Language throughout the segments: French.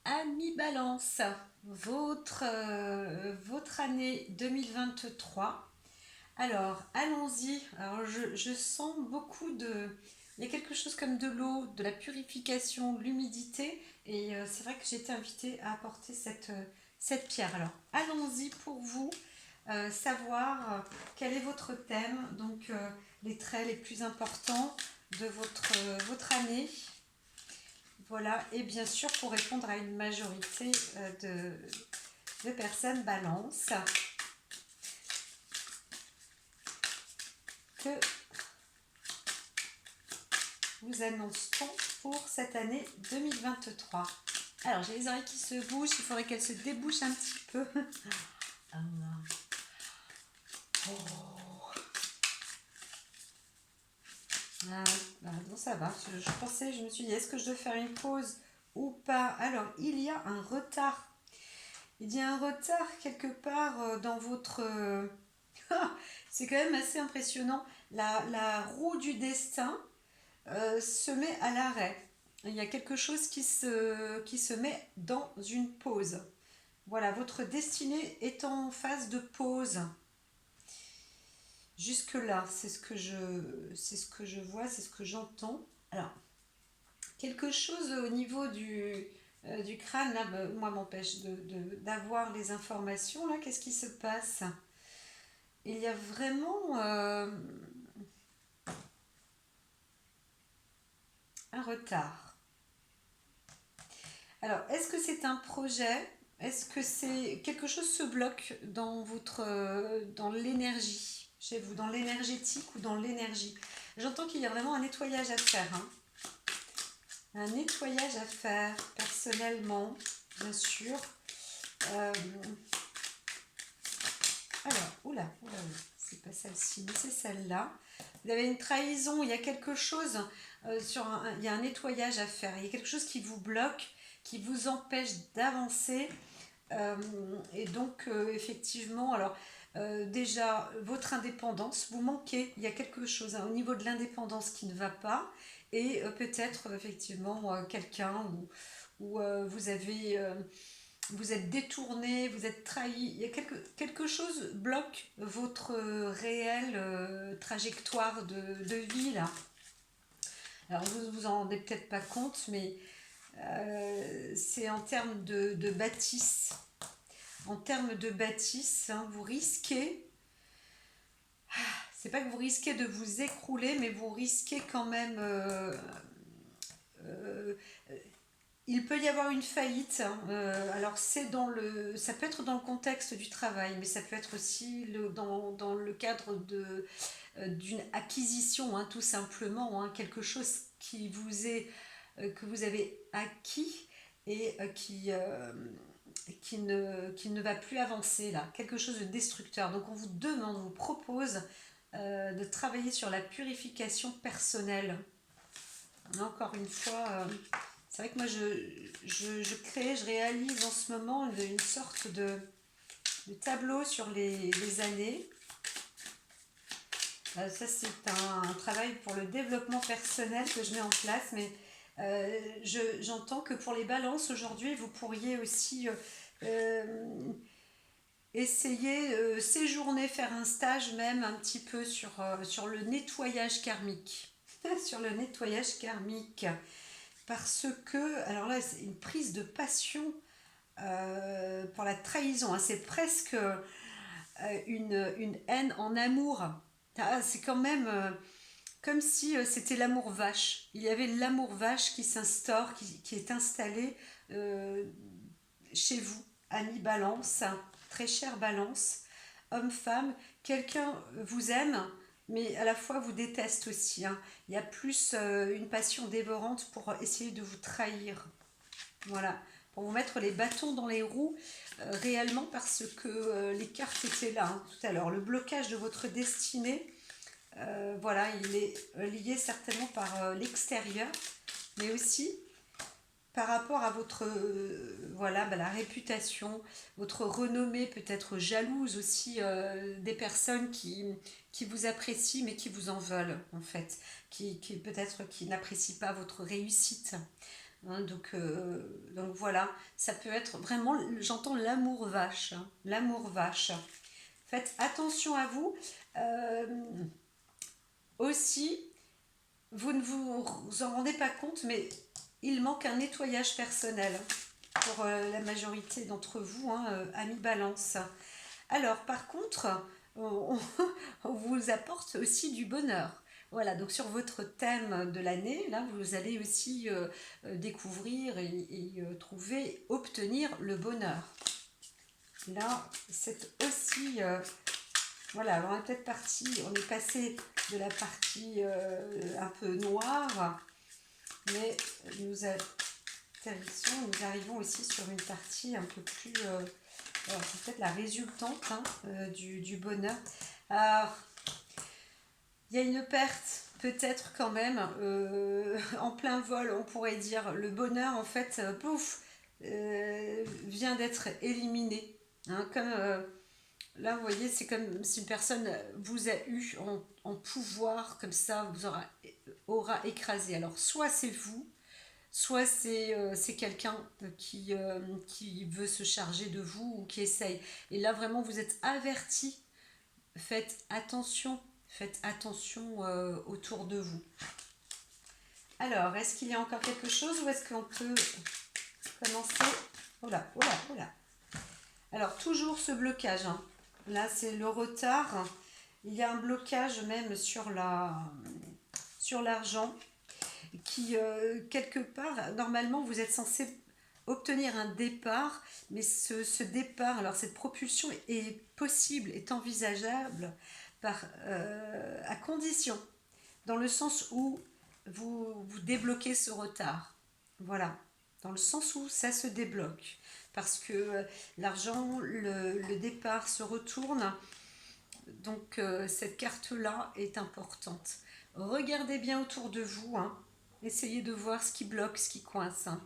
Amis Balance, votre année 2023. Alors, allons-y. Alors, je sens beaucoup de... Il y a quelque chose comme de l'eau, de la purification, de l'humidité. Et c'est vrai que j'ai été invitée à apporter cette pierre. Alors, allons-y pour vous. Savoir quel est votre thème, donc les traits les plus importants de votre année. Voilà, et bien sûr pour répondre à une majorité de personnes balance, que vous annonce-t-on pour cette année 2023. Alors j'ai les oreilles qui se bougent, il faudrait qu'elles se débouchent un petit peu. Oh. Ah, bon, ça va, je pensais, je me suis dit, est-ce que je dois faire une pause ou pas? Alors, il y a un retard. Il y a un retard quelque part dans votre... c'est quand même assez impressionnant. La roue du destin se met à l'arrêt. Il y a quelque chose qui se met dans une pause. Voilà, votre destinée est en phase de pause. Jusque-là, c'est ce que je vois, c'est ce que j'entends. Alors, quelque chose au niveau du crâne, là, moi, m'empêche d'avoir les informations. Là, qu'est-ce qui se passe? Il y a vraiment un retard. Alors, est-ce que c'est un projet? Est-ce que c'est quelque chose se bloque dans dans l'énergie chez vous, dans l'énergétique ou dans l'énergie? J'entends qu'il y a vraiment un nettoyage à faire, hein. Un nettoyage à faire personnellement, bien sûr. Euh, alors, oula, c'est pas celle-ci, mais c'est celle-là. Vous avez une trahison, il y a quelque chose il y a un nettoyage à faire. Il y a quelque chose qui vous bloque, qui vous empêche d'avancer. Euh, et donc, effectivement, alors déjà, votre indépendance, vous manquez, il y a quelque chose hein, au niveau de l'indépendance qui ne va pas, et peut-être effectivement quelqu'un où vous êtes détourné, vous êtes trahi, il y a quelque chose bloque votre réelle trajectoire de vie là. Alors vous vous en rendez peut-être pas compte, mais c'est en termes de bâtisse. En termes de bâtisse, hein, vous risquez, c'est pas que vous risquez de vous écrouler, mais vous risquez quand même. Euh, il peut y avoir une faillite. Hein, alors ça peut être dans le contexte du travail, mais ça peut être aussi dans le cadre d'une acquisition, hein, tout simplement, hein, quelque chose que vous avez acquis et qui ne va plus avancer là, quelque chose de destructeur. Donc on vous propose de travailler sur la purification personnelle. Encore une fois, c'est vrai que moi je réalise en ce moment une sorte de tableau sur les années. Ça c'est un travail pour le développement personnel que je mets en place, mais j'entends que pour les balances aujourd'hui, vous pourriez aussi essayer, séjourner, faire un stage même un petit peu sur le nettoyage karmique. Sur le nettoyage karmique. Parce que, alors là, c'est une prise de passion pour la trahison. Hein. C'est presque une haine en amour. Ah, c'est quand même comme si c'était l'amour vache. Il y avait l'amour vache qui s'instaure, qui est installé euh, chez vous, ami Balance, très cher Balance, homme-femme. Quelqu'un vous aime, mais à la fois vous déteste aussi. Hein. Il y a plus une passion dévorante pour essayer de vous trahir. Voilà, pour vous mettre les bâtons dans les roues réellement parce que les cartes étaient là hein, tout à l'heure. Le blocage de votre destinée, voilà, il est lié certainement par l'extérieur, mais aussi par rapport à votre voilà la réputation, votre renommée peut-être jalouse aussi des personnes qui vous apprécient mais qui vous en veulent en fait, qui peut-être qui n'apprécient pas votre réussite. hein, donc voilà, ça peut être vraiment, j'entends l'amour vache, hein, l'amour vache. Faites attention à vous. Euh, Aussi, vous ne vous en rendez pas compte, mais il manque un nettoyage personnel pour la majorité d'entre vous, hein, amis Balance. Alors, par contre, on vous apporte aussi du bonheur. Voilà, donc sur votre thème de l'année, là, vous allez aussi découvrir et trouver, obtenir le bonheur. Là, c'est aussi... voilà, alors on est peut-être parti, on est passé de la partie un peu noire, mais nous atterrissons, nous arrivons aussi sur une partie un peu plus... alors, c'est peut-être la résultante, hein, du bonheur. Alors, il y a une perte, peut-être quand même, en plein vol, on pourrait dire. Le bonheur, en fait, pouf, vient d'être éliminé. Hein, comme là, vous voyez, c'est comme si une personne vous a eu en pouvoir, comme ça, aura écrasé. Alors, soit c'est vous, soit c'est quelqu'un qui veut se charger de vous ou qui essaye. Et là, vraiment, vous êtes averti. Faites attention autour de vous. Alors, est-ce qu'il y a encore quelque chose ou est-ce qu'on peut commencer? Oh là, oh là, oh là. Alors, toujours ce blocage, hein. Là, c'est le retard. Il y a un blocage même sur l'argent qui, quelque part, normalement, vous êtes censé obtenir un départ, mais ce départ, alors cette propulsion est possible, est envisageable à condition, dans le sens où vous débloquez ce retard. Voilà, dans le sens où ça se débloque. Parce que l'argent, le départ se retourne. Donc cette carte-là est importante. Regardez bien autour de vous. Hein. Essayez de voir ce qui bloque, ce qui coince. Hein.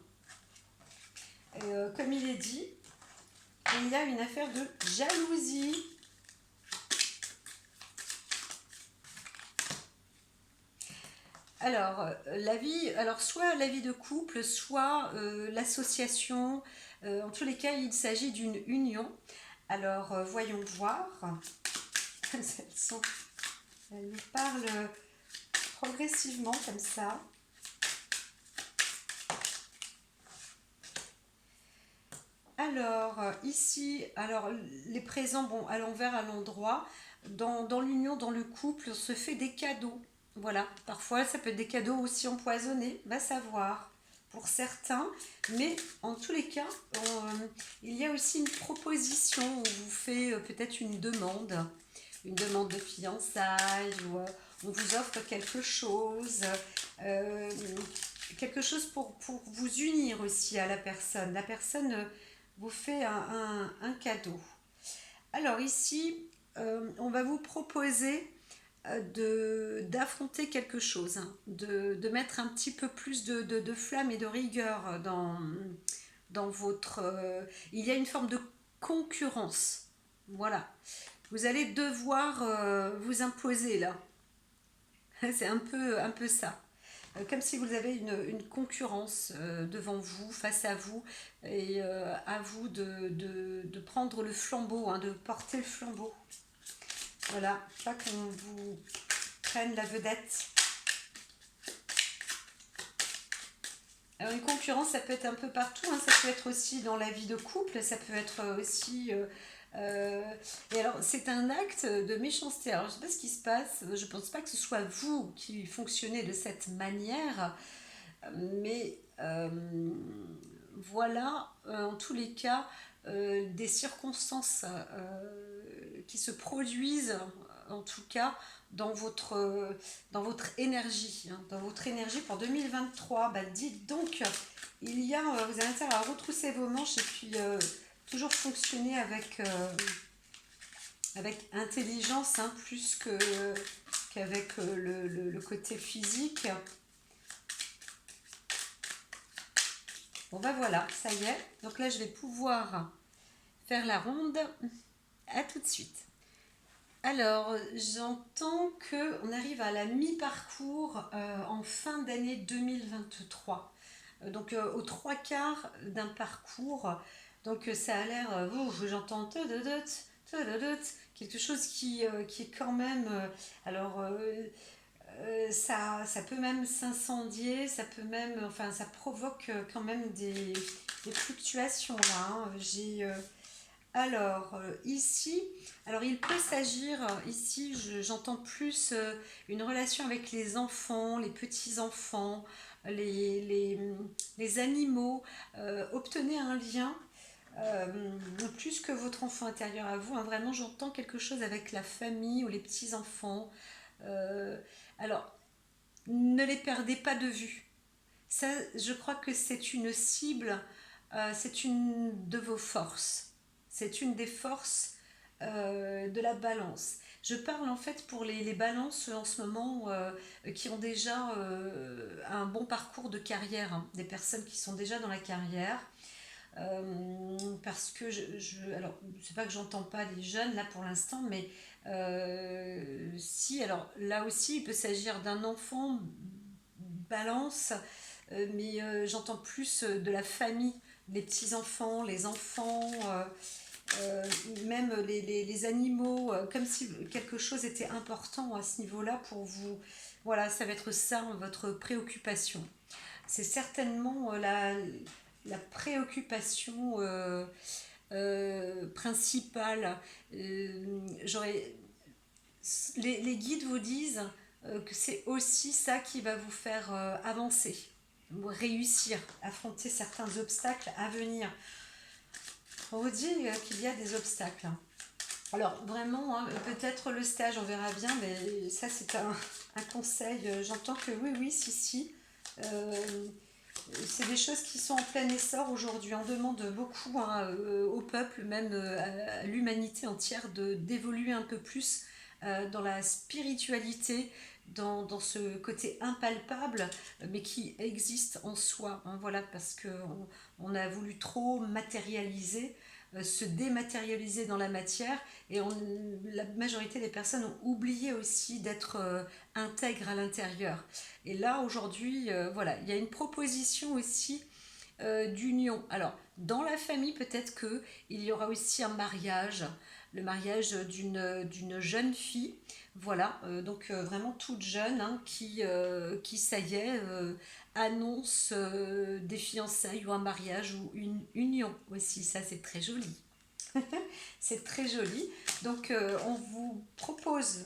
Comme il est dit, il y a une affaire de jalousie. Alors, soit la vie de couple, soit l'association. En tous les cas, il s'agit d'une union. Alors, voyons voir. Elles nous parlent progressivement comme ça. Alors, ici, les présents, bon, à l'envers, à l'endroit, dans l'union, dans le couple, on se fait des cadeaux. Voilà, parfois ça peut être des cadeaux aussi empoisonnés, va savoir pour certains, mais en tous les cas, il y a aussi une proposition, on vous fait peut-être une demande de fiançailles, ou on vous offre euh, quelque chose pour vous unir aussi à la personne. La personne vous fait un cadeau. Alors ici, on va vous proposer d'affronter quelque chose, hein, de mettre un petit peu plus de flamme et de rigueur dans votre... il y a une forme de concurrence. Voilà. Vous allez devoir vous imposer là. C'est un peu ça. Comme si vous avez une concurrence devant vous, face à vous, et à vous de prendre le flambeau, hein, de porter le flambeau. Voilà, pas qu'on vous prenne la vedette. Alors une concurrence, ça peut être un peu partout, hein, ça peut être aussi dans la vie de couple, ça peut être aussi... et alors, c'est un acte de méchanceté. Alors, je ne sais pas ce qui se passe, je ne pense pas que ce soit vous qui fonctionnez de cette manière, mais voilà, en tous les cas, des circonstances qui se produisent, en tout cas, dans votre énergie. Hein, dans votre énergie pour 2023. Bah, dites donc, vous avez intérêt à retrousser vos manches et puis toujours fonctionner avec intelligence, hein, plus qu'avec le côté physique. Bon ben voilà, ça y est. Donc là, je vais pouvoir faire la ronde. À tout de suite. Alors, j'entends qu'on arrive à la mi-parcours en fin d'année 2023. aux trois quarts d'un parcours. Donc ça a l'air, j'entends quelque chose qui est quand même, alors ça peut même s'incendier, ça peut même, enfin ça provoque quand même des fluctuations là, hein. Ici, alors il peut s'agir, ici j'entends plus une relation avec les enfants, les petits-enfants, les, les, les animaux. Obtenez un lien plus que votre enfant intérieur à vous, hein. Vraiment j'entends quelque chose avec la famille ou les petits-enfants. Euh, alors, ne les perdez pas de vue. Ça, je crois que c'est une cible, c'est une de vos forces. C'est une des forces de la balance. Je parle en fait pour les balances en ce moment qui ont déjà un bon parcours de carrière, hein. Des personnes qui sont déjà dans la carrière. Parce que alors c'est pas que j'entends pas les jeunes là pour l'instant, mais si, alors là aussi il peut s'agir d'un enfant balance, mais j'entends plus de la famille, les petits-enfants, les enfants, euh, même les animaux, comme si quelque chose était important à ce niveau-là pour vous. Voilà, ça va être ça votre préoccupation. C'est certainement la préoccupation principale. J'aurais les guides vous disent que c'est aussi ça qui va vous faire avancer, réussir, affronter certains obstacles à venir. On vous dit qu'il y a des obstacles. Alors vraiment, hein, peut-être le stage, on verra bien, mais ça c'est un conseil. J'entends que oui, oui, si, si. Euh, c'est des choses qui sont en plein essor aujourd'hui. On demande beaucoup, hein, au peuple, même à l'humanité entière, d'évoluer un peu plus dans la spiritualité, dans ce côté impalpable, mais qui existe en soi, hein. Voilà, parce qu'on a voulu trop matérialiser, se dématérialiser dans la matière, et la majorité des personnes ont oublié aussi d'être intègres à l'intérieur. Et là, aujourd'hui, voilà, il y a une proposition aussi d'union. Alors, dans la famille, peut-être qu'il y aura aussi un mariage, le mariage d'une jeune fille, voilà, donc vraiment toute jeune, hein, qui, ça y est, annonce des fiançailles ou un mariage ou une union aussi. Ça, c'est très joli. C'est très joli. Donc, on vous propose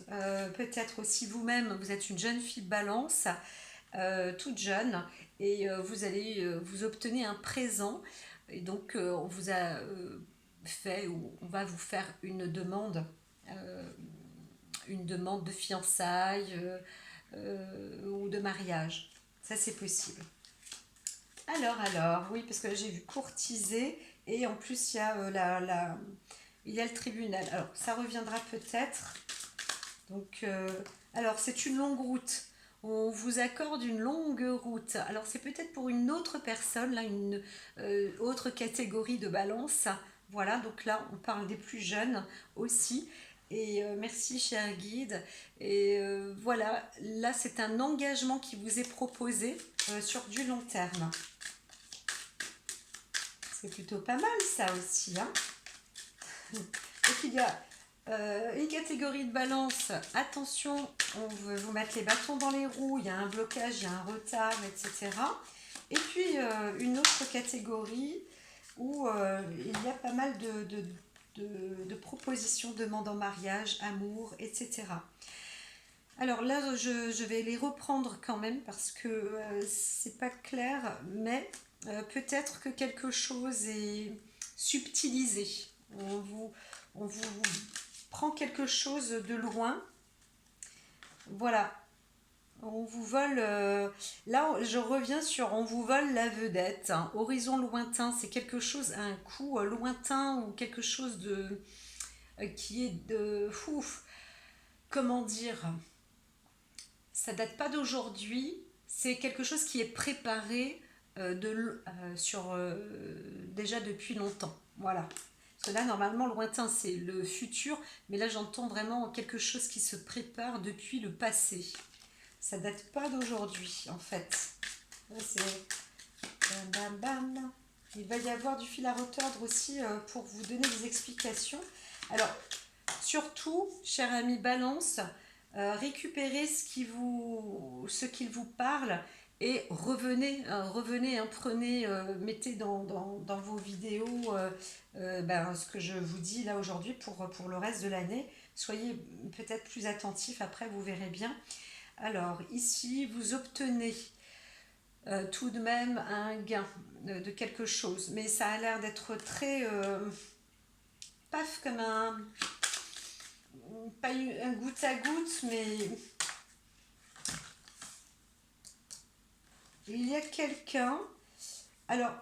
peut-être aussi vous-même, vous êtes une jeune fille balance, toute jeune, et vous allez vous obtenez un présent, et donc on vous a fait, ou on va vous faire euh, une demande de fiançailles ou de mariage. Ça c'est possible. Alors, oui, parce que j'ai vu courtiser, et en plus il y a il y a le tribunal. Alors ça reviendra peut-être. Donc, alors c'est une longue route. On vous accorde une longue route. Alors c'est peut-être pour une autre personne, là, une autre catégorie de balance. Voilà, donc là on parle des plus jeunes aussi. Et merci cher guide. Et voilà, là c'est un engagement qui vous est proposé sur du long terme. C'est plutôt pas mal ça aussi, hein. Donc il y a une catégorie de balance, attention, on veut vous mettre les bâtons dans les roues, il y a un blocage, il y a un retard, etc. Et puis une autre catégorie où il y a pas mal de propositions, demandes en mariage, amour, etc. Alors là, je vais les reprendre quand même parce que c'est pas clair, mais peut-être que quelque chose est subtilisé. On vous, on vous prend quelque chose de loin. Voilà, on vous vole. Là, je reviens sur on vous vole la vedette, hein. Horizon lointain, c'est quelque chose à un coup lointain, ou quelque chose de qui est de. Ouf, comment dire? Ça date pas d'aujourd'hui. C'est quelque chose qui est préparé déjà depuis longtemps. Voilà. Parce que là, normalement, lointain, c'est le futur, mais là, j'entends vraiment quelque chose qui se prépare depuis le passé. Ça date pas d'aujourd'hui, en fait. Là, Bam, bam, bam. Il va y avoir du fil à retordre aussi pour vous donner des explications. Alors, surtout, cher ami Balance, récupérez ce qu'il vous parle et revenez, revenez, hein, prenez, mettez dans vos vidéos ce que je vous dis là aujourd'hui pour le reste de l'année. Soyez peut-être plus attentifs, après vous verrez bien. Alors ici, vous obtenez tout de même un gain de quelque chose, mais ça a l'air d'être très paf comme pas un goutte à goutte, mais il y a quelqu'un, alors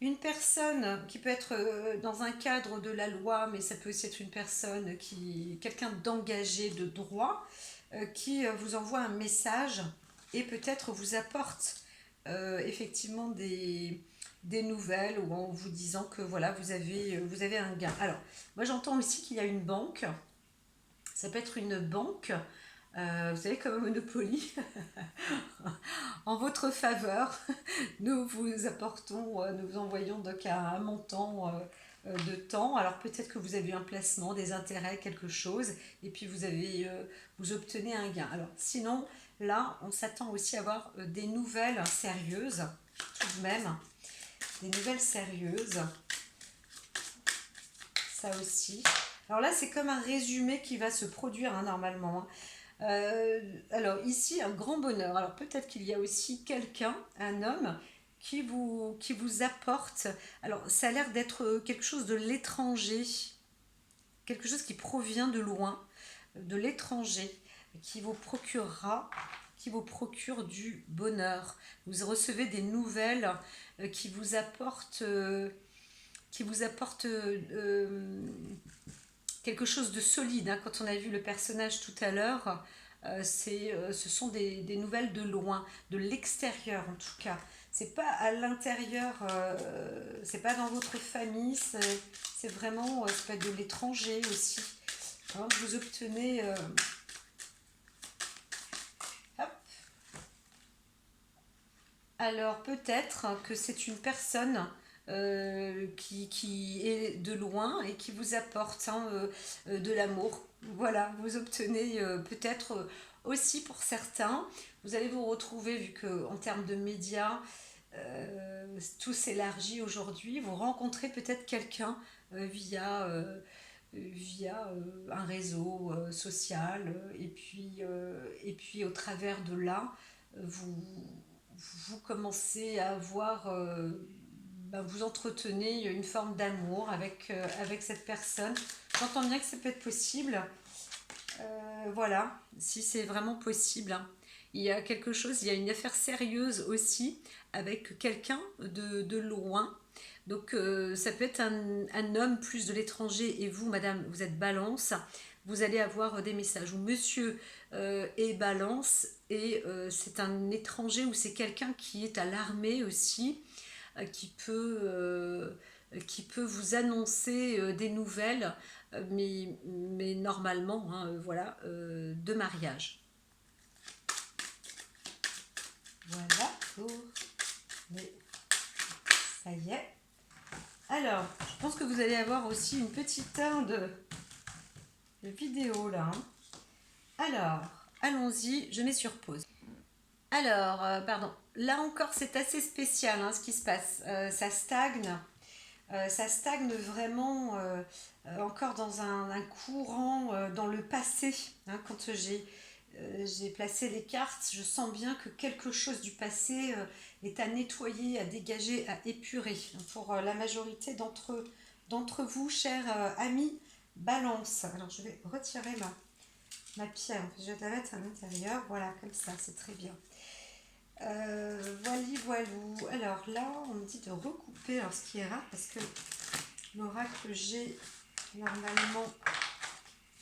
une personne qui peut être dans un cadre de la loi, mais ça peut aussi être une personne quelqu'un d'engagé de droit, qui vous envoie un message et peut-être vous apporte effectivement des nouvelles ou en vous disant que voilà, vous avez un gain. Alors, moi j'entends aussi qu'il y a une banque, ça peut être une banque, vous savez, comme Monopoly, en votre faveur. Nous vous apportons, nous vous envoyons donc un montant de temps. Alors peut-être que vous avez un placement, des intérêts, quelque chose, et puis vous obtenez un gain. Alors sinon, là, on s'attend aussi à avoir des nouvelles sérieuses, tout de même, des nouvelles sérieuses, ça aussi. Alors là, c'est comme un résumé qui va se produire hein, normalement. Hein. Alors ici, un grand bonheur. Alors peut-être qu'il y a aussi quelqu'un, un homme, qui vous apporte. Alors ça a l'air d'être quelque chose de l'étranger, quelque chose qui provient de loin, de l'étranger, qui vous procurera, qui vous procure du bonheur. Vous recevez des nouvelles qui vous apportent quelque chose de solide. Hein. Quand on a vu le personnage tout à l'heure, ce sont des nouvelles de loin, de l'extérieur en tout cas. C'est pas à l'intérieur, c'est pas dans votre famille, c'est vraiment, ça peut être de l'étranger aussi. Hein, vous obtenez... hop. Alors peut-être que c'est une personne qui est de loin et qui vous apporte hein, de l'amour. Voilà, vous obtenez peut-être aussi pour certains, vous allez vous retrouver, vu qu'en termes de médias, tout s'élargit aujourd'hui, vous rencontrez peut-être quelqu'un via un réseau social, et puis au travers de là, vous, vous commencez à avoir vous entretenez une forme d'amour avec cette personne. J'entends bien que ça peut être possible. Voilà, si c'est vraiment possible. Hein. Il y a quelque chose, il y a une affaire sérieuse aussi avec quelqu'un de loin. Donc ça peut être un homme plus de l'étranger et vous, madame, vous êtes balance. Vous allez avoir des messages où monsieur est balance et c'est un étranger ou c'est quelqu'un qui est à l'armée aussi euh, qui peut, euh, qui peut vous annoncer des nouvelles, mais normalement, hein, voilà, de mariage. Voilà pour les... Ça y est. Alors, je pense que vous allez avoir aussi une petite heure de vidéo là. Hein. Alors, allons-y, je mets sur pause. Alors, pardon, là encore c'est assez spécial hein, ce qui se passe. Ça stagne. Ça stagne vraiment encore dans un courant dans le passé. Hein, quand j'ai placé les cartes, je sens bien que quelque chose du passé est à nettoyer, à dégager, à épurer. Pour la majorité d'entre vous, chers amis, balance. Alors je vais retirer ma pierre. Je vais la mettre à l'intérieur. Voilà, comme ça, c'est très bien. Voilou. Alors là, on me dit de recouper alors, ce qui est rare parce que l'oracle que j'ai normalement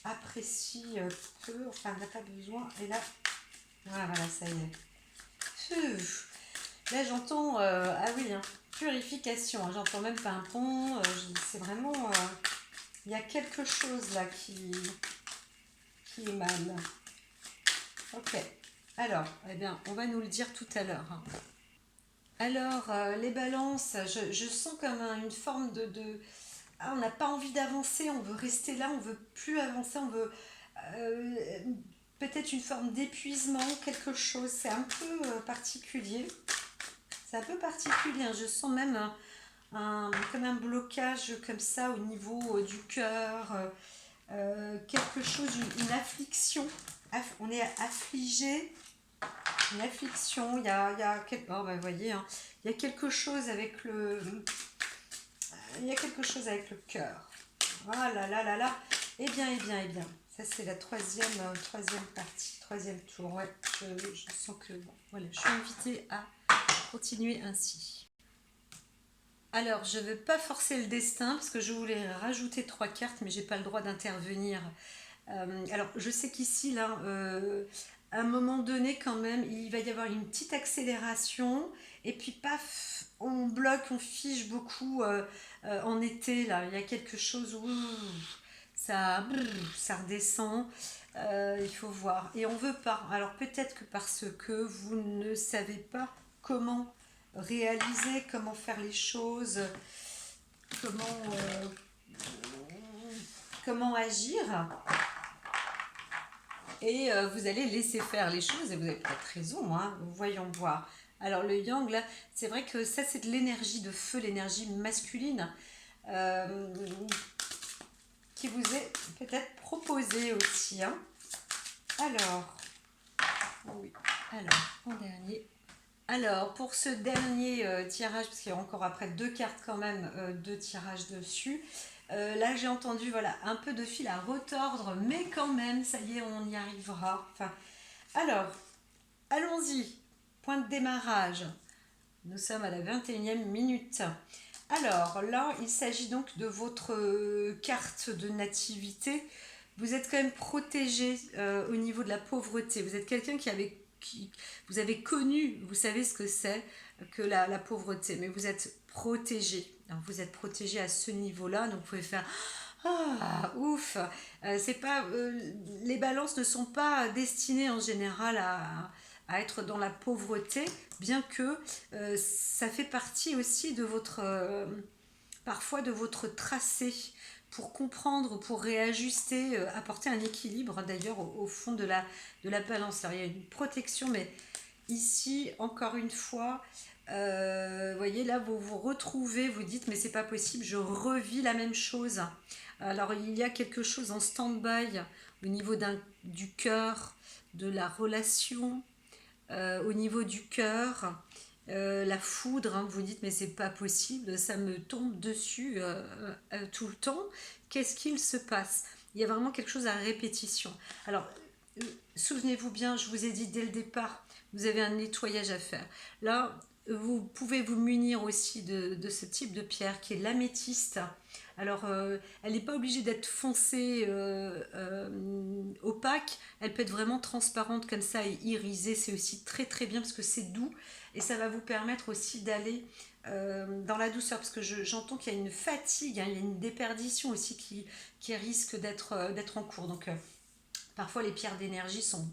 apprécie peu, enfin n'a pas besoin. Et là, voilà, ça y est. Là, j'entends, ah oui, hein, purification. Hein, j'entends même pas un pont. C'est vraiment, il y a quelque chose là qui émane. Ok. Alors, eh bien, on va nous le dire tout à l'heure. Hein. Alors, les balances, je sens comme une forme Ah, on n'a pas envie d'avancer, on veut rester là, on veut plus avancer, on veut euh, peut-être une forme d'épuisement, quelque chose. C'est un peu particulier. C'est un peu particulier, hein. Je sens même comme un blocage comme ça au niveau du cœur, quelque chose, une affliction. On est affligé, une affliction. Oh, bah, vous voyez, hein, il y a quelque chose avec il y a quelque chose avec le cœur. Ah là là là là. Eh bien, eh bien, eh bien. Ça, c'est la troisième partie, troisième tour. Ouais, je sens que bon, voilà, je suis invitée à continuer ainsi. Alors, je ne veux pas forcer le destin parce que je voulais rajouter 3 cartes, mais j'ai pas le droit d'intervenir. Alors, je sais qu'ici, là, à un moment donné, quand même, il va y avoir une petite accélération, et puis paf, on bloque, on fige beaucoup en été, là. Il y a quelque chose où ça redescend. Il faut voir. Et on veut pas. Alors, peut-être que parce que vous ne savez pas comment réaliser, comment faire les choses, comment, euh, comment agir. Et vous allez laisser faire les choses et vous avez peut-être raison, hein, voyons voir. Alors le yang, là, c'est vrai que ça c'est de l'énergie de feu, l'énergie masculine euh, qui vous est peut-être proposée aussi. Hein. Alors, oui, alors, en dernier. Alors, pour ce dernier tirage, parce qu'il y a encore après 2 cartes quand même, 2 tirages dessus, là j'ai entendu voilà, un peu de fil à retordre, mais quand même, ça y est, on y arrivera. Enfin, alors, allons-y. Point de démarrage. Nous sommes à la 21e minute. Alors là, il s'agit donc de votre carte de nativité. Vous êtes quand même protégé au niveau de la pauvreté. Vous êtes quelqu'un vous avez connu, vous savez ce que c'est que la pauvreté, mais vous êtes protégé. Alors, vous êtes protégé à ce niveau-là, donc vous pouvez faire ah, ouf. C'est pas, les balances ne sont pas destinées en général à être dans la pauvreté, bien que ça fait partie aussi de parfois de votre tracé pour comprendre, pour réajuster, apporter un équilibre d'ailleurs au fond de la balance. Alors il y a une protection, mais ici, encore une fois, vous voyez là, vous vous retrouvez, vous dites mais c'est pas possible, je revis la même chose. Alors il y a quelque chose en stand-by au niveau du cœur, de la relation, au niveau du cœur, la foudre, hein, vous dites mais c'est pas possible, ça me tombe dessus tout le temps. Qu'est-ce qu'il se passe? Il y a vraiment quelque chose à répétition. Alors, souvenez-vous bien, je vous ai dit dès le départ, vous avez un nettoyage à faire. Là, vous pouvez vous munir aussi de ce type de pierre qui est l'améthyste. Alors, elle n'est pas obligée d'être foncée, opaque. Elle peut être vraiment transparente comme ça et irisée. C'est aussi très très bien parce que c'est doux et ça va vous permettre aussi d'aller dans la douceur. Parce que j'entends qu'il y a une fatigue, hein, il y a une déperdition aussi qui risque d'être en cours. Donc, parfois les pierres d'énergie sont